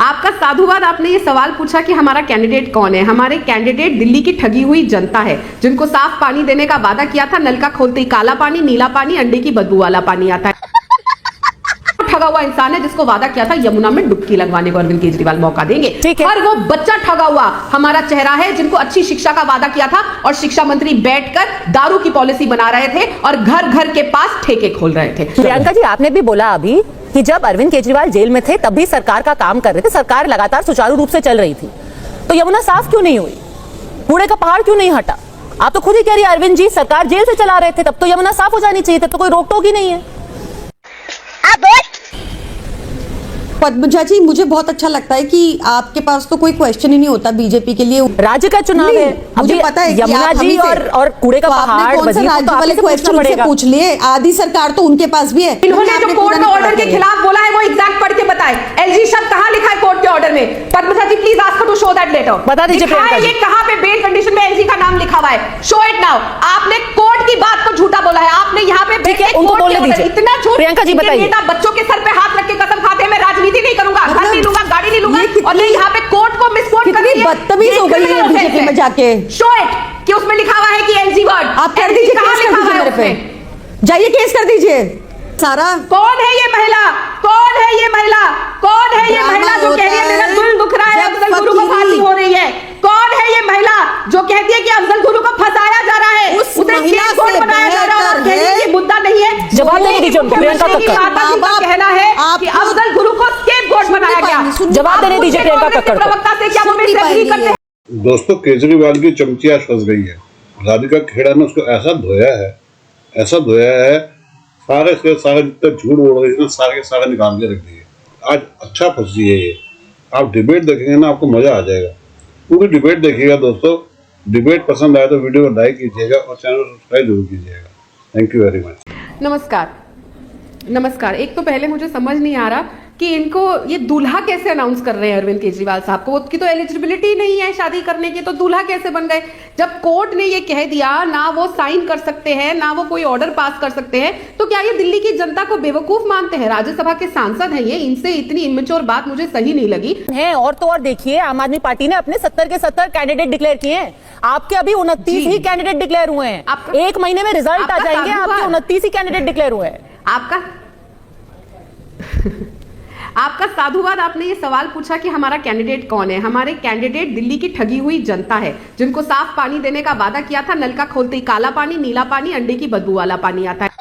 आपका साधुवाद, आपने ये सवाल पूछा कि हमारा कैंडिडेट कौन है। हमारे कैंडिडेट दिल्ली की ठगी हुई जनता है, जिनको साफ पानी देने का वादा किया था, नल का खोलते ही काला पानी, नीला पानी, अंडे की बदबू वाला पानी आता है। ठगा हुआ इंसान है जिसको वादा किया था यमुना में डुबकी लगवाने को अरविंद केजरीवाल मौका देंगे, और वो बच्चा ठगा हुआ हमारा चेहरा है, जिनको अच्छी शिक्षा का वादा किया था और शिक्षा मंत्री बैठकर दारू की पॉलिसी बना रहे थे और घर घर के पास ठेके खोल रहे थे। प्रियंका जी, आपने भी बोला अभी कि जब अरविंद केजरीवाल जेल में थे तब भी सरकार का काम कर रहे थे, सरकार लगातार सुचारू रूप से चल रही थी, तो यमुना साफ क्यों नहीं हुई? कूड़े का पहाड़ क्यों नहीं हटा? आप तो खुद ही कह रही है अरविंद जी सरकार जेल से चला रहे थे, तब तो यमुना साफ हो जानी चाहिए, तब तो कोई रोक टोक ही नहीं है। पद्मजा जी, मुझे बहुत अच्छा लगता है कि आपके पास तो कोई क्वेश्चन ही नहीं होता बीजेपी के लिए। राज्य का चुनाव है, मुझे पता है यमुना जी और कूड़े का पहाड़ राज्य वाले क्वेश्चन से पूछ लिए। आधी सरकार तो उनके पास भी है। इन्होंने जो कोर्ट के ऑर्डर के खिलाफ बोला है वो एग्जैक्ट पढ़ के बताए। एलजी शब्द कहां लिखा है कोर्ट के ऑर्डर में? Padmaja ji please ask to show that letter. बता दीजिए प्रियंका जी, ये कहां पे बेल कंडीशन में एलजी का नाम लिखा हुआ है? Show it now. आपने कोर्ट की बात को झूठा बोला है, आपने यहां पे उनको बोलने दीजिए। इतना झूठ। प्रियंका जी बताइए। नेता बच्चों के सर पे हाथ रख के कसम खाते हैं मैं राजनीति नहीं करूंगा, घर नहीं लूंगा, गाड़ी नहीं लूंगा, और ये यहाँ पे कोर्ट को मिसकोट कर रही है। बदतमीज हो गई है बीजेपी में जाके। शो इट कि उसमें लिखा हुआ है कि एलजी वर्ड। आप कर दीजिए, कहां केस लिखा कर हुआ दीजिए है मेरे पे, उसमें? जाइए केस कर दीजिए सारा। कौन है ये महिला? कौन है ये महिला? कौन है ये महिला जो कह रही है मेरा दिल दुख रहा है, अफजल गुरु को फांसी हो रही है? कौन है ये महिला जो कहती है कि अफजल गुरु को फंसाया जा रहा है, उसे स्केपगोट बनाया जा रहा है और कह रही है कि मुद्दा नहीं है? जवाब नहीं दीजिए प्रियंका कक्कड़। माता जी का कहना है कि अफजल गुरु को स्केपगोट बनाया गया। जवाब देने दीजिए प्रियंका कक्कड़ को। प्रवक्ता से क्या वो एग्री करते हैं? दोस्तों, केजरीवाल की चमचिया फंस गई है। राधिका खेड़ा ने उसको ऐसा धोया है, सारे से सारे जितने झूठ बोल रहे थे सारे के सारे निकाल के रख दिए। आज अच्छा फंसी है ये। आप डिबेट देखेंगे ना, आपको मजा आ जाएगा। पूरी डिबेट देखिएगा दोस्तों। डिबेट पसंद आए तो वीडियो को लाइक कीजिएगा और चैनल को सब्सक्राइब जरूर कीजिएगा। Thank you very much. नमस्कार। एक तो पहले मुझे समझ नहीं आ रहा कि इनको ये दूल्हा कैसे अनाउंस कर रहे हैं अरविंद केजरीवाल साहब को। उसकी तो एलिजिबिलिटी नहीं है शादी करने की, तो दूल्हा कैसे बन गए? जब कोर्ट ने ये कह दिया ना वो साइन कर सकते हैं ना वो कोई ऑर्डर पास कर सकते हैं, तो क्या ये दिल्ली की जनता को बेवकूफ मानते हैं? राज्यसभा के सांसद हैं ये, इनसे इतनी इमेच्योर बात मुझे सही नहीं लगी है। और तो और देखिए, आम आदमी पार्टी ने अपने 70 के 70 कैंडिडेट डिक्लेयर किए हैं। आपके अभी 29 ही कैंडिडेट डिक्लेयर हुए हैं। एक महीने में रिजल्ट आ जाएंगे, आपके 29 ही कैंडिडेट डिक्लेयर हुए हैं। आपका साधुवाद, आपने ये सवाल पूछा कि हमारा कैंडिडेट कौन है। हमारे कैंडिडेट दिल्ली की ठगी हुई जनता है, जिनको साफ पानी देने का वादा किया था, नल का खोलते ही काला पानी, नीला पानी, अंडे की बदबू वाला पानी आता है।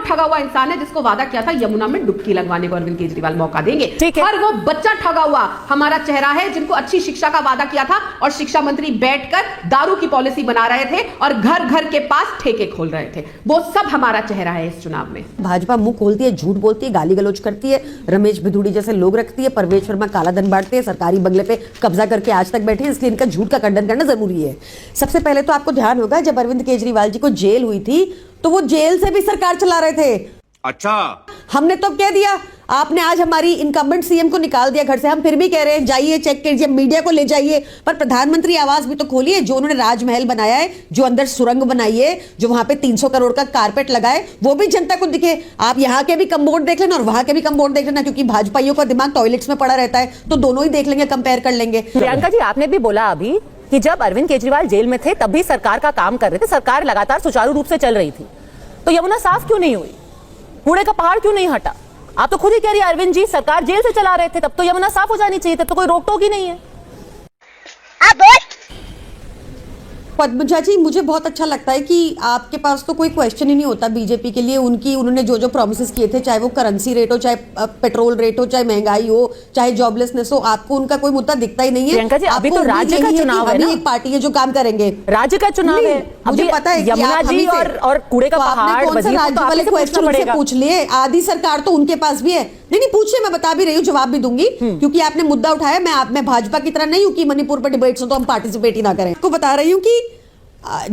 ठगा हुआ इंसान है जिसको वादा किया था यमुना में डुबकी लगवाने को अरविंद केजरीवाल मौका देंगे, और वो बच्चा ठगा हुआ हमारा चेहरा है, जिनको अच्छी शिक्षा का वादा किया था और शिक्षा मंत्री बैठकर दारू की पॉलिसी बना रहे थे और घर घर के पास ठेके खोल रहे थे। वो सब हमारा चेहरा है इस चुनाव में। भाजपा मुंह खोलती है, झूठ बोलती है, गाली गलौज करती है, रमेश भिदुड़ी जैसे लोग रखती है, परवेश वर्मा काला धन बांटते हैं, सरकारी बंगले पे कब्जा करके आज तक बैठे हैं, इसलिए इनका झूठ का खंडन करना जरूरी है। सबसे पहले तो आपको ध्यान होगा, जब अरविंद केजरीवाल जी को जेल हुई थी तो वो जेल से भी सरकार चला रहे थे। अच्छा, हमने तो कह दिया, आपने आज हमारी इनकम्बेंट सीएम को निकाल दिया घर से। हम फिर भी कह रहे हैं जाइए चेक कीजिए, मीडिया को ले जाइए, पर प्रधानमंत्री आवास भी तो खोलिए। जो उन्होंने राजमहल बनाया है, जो अंदर सुरंग बनाई है, जो वहां पे 300 करोड़ का कारपेट लगाए, वो भी जनता को दिखे। आप यहाँ के भी कमबोर्ड देख लेना और वहां के भी कमबोर्ड देख लेना, क्योंकि भाजपाइयों का दिमाग टॉयलेट्स में पड़ा रहता है, तो दोनों ही देख लेंगे, कंपेयर कर लेंगे। प्रियंका जी, आपने भी बोला अभी कि जब अरविंद केजरीवाल जेल में थे तब भी सरकार का काम कर रहे थे, सरकार लगातार सुचारू रूप से चल रही थी, तो यमुना साफ क्यों नहीं हुई? कूड़े का पहाड़ क्यों नहीं हटा? आप तो खुद ही कह रही है अरविंद जी सरकार जेल से चला रहे थे, तब तो यमुना साफ हो जानी चाहिए, तब तो कोई रोक टोक ही नहीं है। पद्मजा जी, मुझे बहुत अच्छा लगता है कि आपके पास तो कोई क्वेश्चन ही नहीं होता बीजेपी के लिए। उन्होंने जो प्रॉमिसेस किए थे, चाहे वो करेंसी रेट हो, चाहे पेट्रोल रेट हो, चाहे महंगाई हो, चाहे जॉबलेसनेस हो, आपको उनका कोई मुद्दा दिखता ही नहीं है। प्रियंका जी, अभी तो राज्य का चुनाव है ना, एक पार्टी है जो काम करेंगे। राज्य का चुनाव है, मुझे पता है यमुना जी और कूड़े का पहाड़ राज्य वाले क्वेश्चन से पूछ लिए। आधी सरकार तो उनके पास भी है। नहीं पूछिए, मैं बता भी रही हूँ, जवाब भी दूंगी, क्योंकि आपने मुद्दा उठाया। मैं भाजपा की तरह नहीं हूँ कि मणिपुर पर डिबेट्स हो तो हम पार्टिसिपेट ही ना करें। आपको बता रही हूँ कि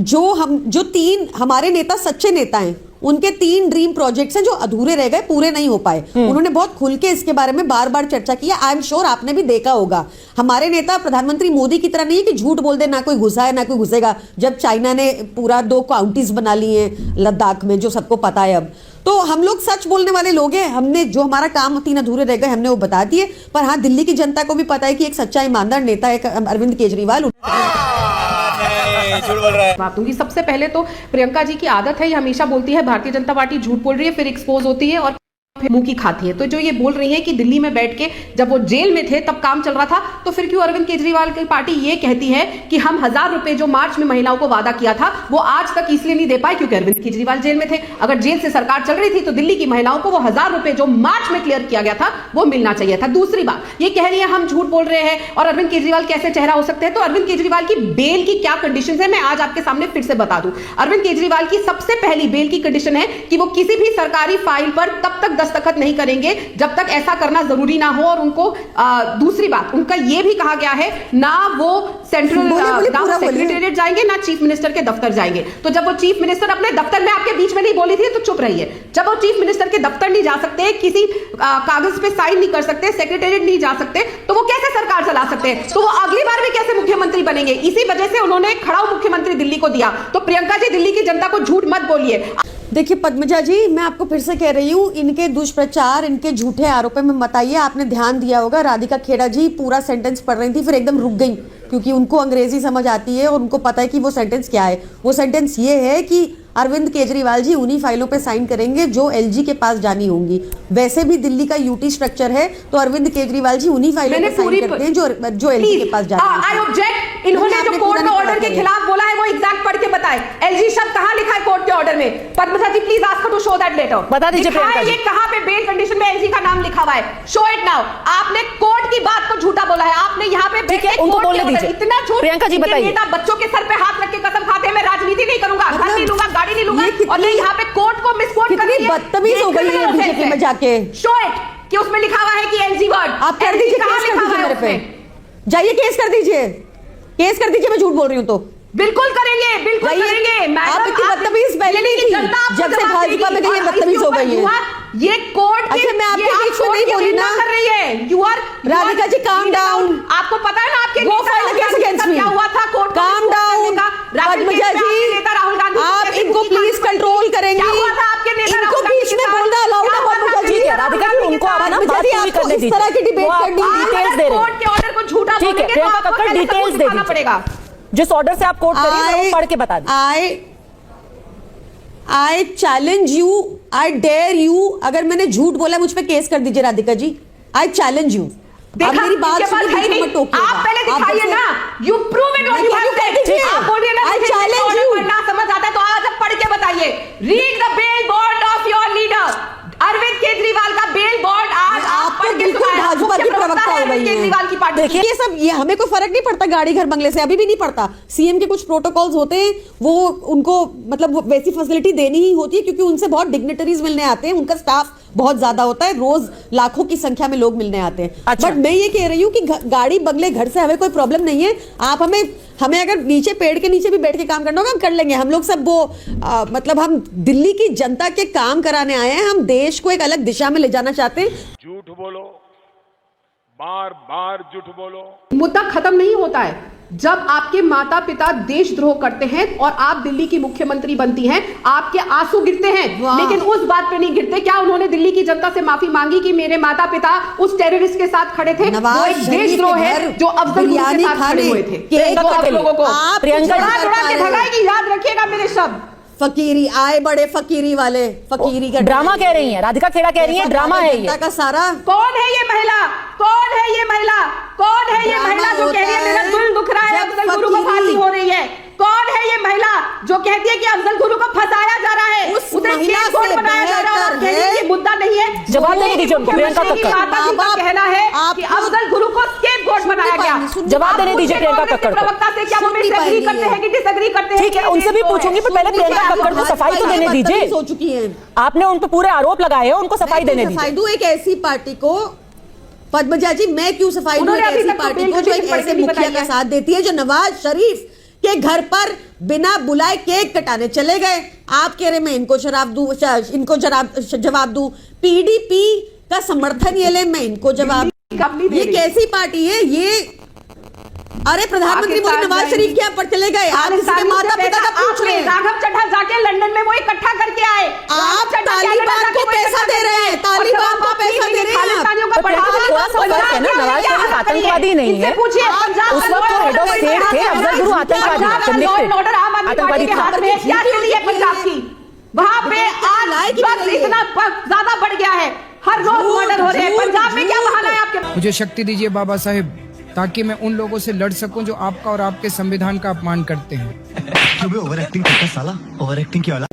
जो तीन हमारे नेता सच्चे नेता हैं, उनके 3 ड्रीम प्रोजेक्ट्स हैं जो अधूरे रह गए, पूरे नहीं हो पाए। उन्होंने बहुत खुल के इसके बारे में बार बार चर्चा की है। आई एम श्योर आपने भी देखा होगा, हमारे नेता प्रधानमंत्री मोदी की तरह नहीं है कि झूठ बोल दे, ना कोई घुसा है ना कोई घुसेगा। जब चाइना ने पूरा 2 काउंटीज बना ली हैं लद्दाख में, जो सबको पता है अब, तो हम लोग सच बोलने वाले लोग हैं। हमने जो हमारा काम 3 अधूरे रह गए हमने वो बता दिए। पर हाँ, दिल्ली की जनता को भी पता है कि एक सच्चा ईमानदार नेता है अरविंद केजरीवाल। बात दूंगी। सबसे पहले तो प्रियंका जी की आदत है, ये हमेशा बोलती है भारतीय जनता पार्टी झूठ बोल रही है, फिर एक्सपोज होती है और फिर मुंह की खाती है। तो जो ये बोल रही है कि दिल्ली में बैठ के जब वो जेल में थे तब काम चल रहा था, तो फिर क्यों अरविंद केजरीवाल की पार्टी ये कहती है कि हम 1000 रुपए जो मार्च में महिलाओं को वादा किया था वो आज तक इसलिए नहीं दे पाए क्योंकि अरविंद केजरीवाल जेल में थे। अगर जेल से सरकार चल रही थी तो दिल्ली की महिलाओं को वो 1000 रुपए जो मार्च में क्लियर किया गया था वो मिलना चाहिए था। दूसरी बात ये कह रही है हम झूठ बोल रहे हैं और अरविंद केजरीवाल कैसे चेहरा हो सकते हैं। तो अरविंद केजरीवाल की बेल की क्या कंडीशन है मैं आज आपके सामने फिर से बता दूं। अरविंद केजरीवाल की सबसे पहली बेल की कंडीशन है कि वो किसी भी सरकारी फाइल पर तब तक दस्तखत नहीं करेंगे जब तक ऐसा करना जरूरी ना हो। और उनको दूसरी बात उनका यह भी कहा गया है ना वो सेंट्रल सेक्रेटेरिएट जाएंगे ना चीफ मिनिस्टर के दफ्तर जाएंगे। तो जब वो चीफ मिनिस्टर अपने दफ्तर में आपके बीच में नहीं बोली थी तो चुप रही है। जब वो चीफ मिनिस्टर के दफ्तर नहीं जा सकते, किसी कागज पे साइन नहीं कर सकते, सेक्रेटेरिएट नहीं जा सकते, तो वो कैसे सरकार चला सकते हैं? तो वो अगली बार भी कैसे मुख्यमंत्री बनेंगे? इसी वजह से उन्होंने खड़ा मुख्यमंत्री दिल्ली को दिया। तो प्रियंका जी दिल्ली की जनता को झूठ मत बोलिए। देखिए पद्मजा जी, मैं आपको फिर से कह रही हूँ, इनके दुष्प्रचार, इनके झूठे आरोपों में मत आइए। आपने ध्यान दिया होगा राधिका खेड़ा जी पूरा सेंटेंस पढ़ रही थी, फिर एकदम रुक गई क्योंकि उनको अंग्रेजी समझ आती है और उनको पता है कि वो सेंटेंस क्या है। वो सेंटेंस ये है कि अरविंद केजरीवाल जी उन्हीं फाइलों पे साइन करेंगे जो एलजी के पास जानी होंगी। वैसे भी दिल्ली का यूटी स्ट्रक्चर है तो अरविंद केजरीवाल जी उन्हीं फाइलों पे साइन करते हैं जो एलजी के पास जानी होंगी। I object. इन्होंने जो कोर्ट के ऑर्डर के खिलाफ बोला है वो एग्जैक्ट पढ़ के बताए। एलजी शब्द कहां लिखा है कोर्ट के ऑर्डर में? Padmaja ji please ask to show that letter. बता दीजिए प्रियंका जी, ये कहां पे बेल कंडीशन में एलजी का नाम लिखा हुआ है? Show it now. आपने कोर्ट की बात को झूठा बोला है। आपने यहां पे ठीक है, उनको बोलने दीजिए। इतना झूठ। प्रियंका जी बताइए। बच्चों के सर पे हाथ रख के कसम खाते हैं मैं राजनीति नहीं करूंगा, घर नहीं लूंगा, गाड़ी नहीं लूंगा, और नहीं यहाँ पे कोर्ट को मिसकोट कर रही है। बदतमीज हो गई है बीजेपी में जाके। शो इट कि उसमें लिखा हुआ है कि एलजी वर्ड। आप कर दीजिए, केस कर दीजिए मेरे पे, जाइए केस कर दीजिए, केस कर दीजिए। मैं झूठ बोल रही हूँ तो बिल्कुल करेंगे, बिल्कुल करेंगे। आप इतनी बदतमीज पहले नहीं थी, जब से भाजपा में गई बदतमीज हो गई है। ये कोर्ट के, अच्छा मैं आपके बीच में नहीं बोली ना, कर रही है। You are Radhika ji calm down. आपको पता है ना आपके वो फाइल केस अगेंस्ट मी, क्या हुआ था कोर्ट में? Calm down. पद्मजा जी आप इनको प्लीज कंट्रोल करेंगे। क्या हुआ था आपके नेता? इनको बीच में बोलना अलाउड है पद्मजा जी। राधिका जी उनको अपना बात पूरी करने दीजिए। इस तरह की डिबेट करनी है। डिटेल्स दे रहे हैं। कोर्ट के ऑर्डर को झूठा ठीक है, प्रियंका कक्कड़ डिटेल्स दे दीजिए पड़ेगा। जिस ऑर्डर से आप कोर्ट कर रही हैं वो पढ़ के बता दीजिए। I challenge you, I dare you। अगर मैंने झूठ बोला मुझ पे केस कर दीजिए Radhika ji. I challenge you। देखा, मेरी बात सुनिए, मत टोकिएगा। आप पहले दिखाइए ना, you prove it or you have said। आप बोलिए ना, I challenge you। ना समझ आता है तो आज आप पढ़ के बताइए। Read the bail bond of your leader। Arvind Kejriwal का बेल बॉन्ड आज आप पढ़ के सुनाया। भाजपा की प्रवक्ता हो गई है केजरीवाल की पार्टी। देखिए ये सब, ये हमें कोई फर्क नहीं पड़ता गाड़ी घर बंगले से, अभी भी नहीं पड़ता। सीएम के कुछ प्रोटोकॉल्स होते हैं, वो उनको मतलब वैसी फैसिलिटी देनी ही होती है क्योंकि उनसे बहुत डिग्निटरीज मिलने आते हैं, उनका स्टाफ बहुत ज्यादा होता है, रोज लाखों की संख्या में लोग मिलने आते हैं। अच्छा। बट मैं ये कह रही हूँ कि गाड़ी बंगले घर से हमें कोई प्रॉब्लम नहीं है। आप हमें अगर नीचे पेड़ के नीचे भी बैठ के काम करना होगा हम कर लेंगे। हम लोग सब वो मतलब हम दिल्ली की जनता के काम कराने आए हैं, हम देश को एक अलग दिशा में ले जाना चाहते हैं। झूठ बोलो, बार बार झूठ बोलो। मुद्दा खत्म नहीं होता है जब आपके माता पिता देशद्रोह करते हैं और आप दिल्ली की मुख्यमंत्री बनती हैं, आपके आंसू गिरते हैं, लेकिन उस बात पे नहीं गिरते। क्या उन्होंने दिल्ली की जनता से माफी मांगी कि मेरे माता पिता उस टेररिस्ट के साथ खड़े थे? वो एक देशद्रोह है जो अफजल गुरु के साथ खड़े हुए थे। आप लोगों को प्रियंका के भगाएगी, याद रखिएगा मेरे शब्द। फकीरी आए बड़े फकीरी वाले, फकीरी का ड्रामा कह रही हैं राधिका खेड़ा, कह रही है ड्रामा है ये का सारा। कौन है ये महिला? कौन है ये महिला? कौन है ये महिला जो कह रही है मेरा दिल दुख रहा है, अफजल गुरु को फांसी हो रही है? कौन है ये महिला जो कहती है कि अफजल गुरु को फंसाया जा रहा है, उसे स्केपगोट बनाया जा रहा है और कह रही है कि मुद्दा नहीं है? जवाब देने दीजिए उनको। प्रियंका कक्कड़ माता जी का कहना है कि अफजल गुरु को स्केपगोट बनाया गया। जवाब देने दीजिए प्रियंका कक्कड़ को। प्रवक्ता से क्या वो मेरे से एग्री करते हैं कि डिसएग्री करते हैं? ठीक है, उनसे भी पूछूंगी, पर पहले प्रियंका कक्कड़ को सफाई तो देने दीजिए। हो चुकी है, आपने उन पर पूरे आरोप लगाए हैं, उनको सफाई देने सफाई दीजिए। दूं एक ऐसी पार्टी को। पद्मजा जी मैं क्यों सफाई दूं एक ऐसी पार्टी को जो एक ऐसे मुखिया का साथ देती है जो नवाज शरीफ के घर पर बिना बुलाए केक कटाने चले गए। आप कह रहे मैं इनको जवाब दूं, पीडीपी का समर्थन ये ले, मैं इनको जवाब। ये कैसी पार्टी है ये? अरे प्रधानमंत्री मोदी नवाज शरीफ के यहाँ पर चले गए, आप इसके माता पिता का पूछ रहे हैं। राघव चड्ढा जाके लंदन में वो इकट्ठा करके आए। आप तालिबान को पैसा दे रहे हैं, तालिबान को पैसा दे रहे हैं। थोड़ा सा फर्क है ना, नवाज शरीफ आतंकवादी नहीं है, उस वक्त तो हेड ऑफ स्टेट थे, अफजल गुरु आतंकवादी आतंकवादी था। पंजाब की वहाँ पे आज वक्त इतना ज्यादा बढ़ गया है, हर रोज मर्डर हो रहे हैं। पंजाब में क्या बहाना है आपके? मुझे शक्ति दीजिए बाबा साहेब, ताकि मैं उन लोगों से लड़ सकूं जो आपका और आपके संविधान का अपमान करते हैं। ओवर एक्टिंग करता साला, ओवर एक्टिंग की वाला।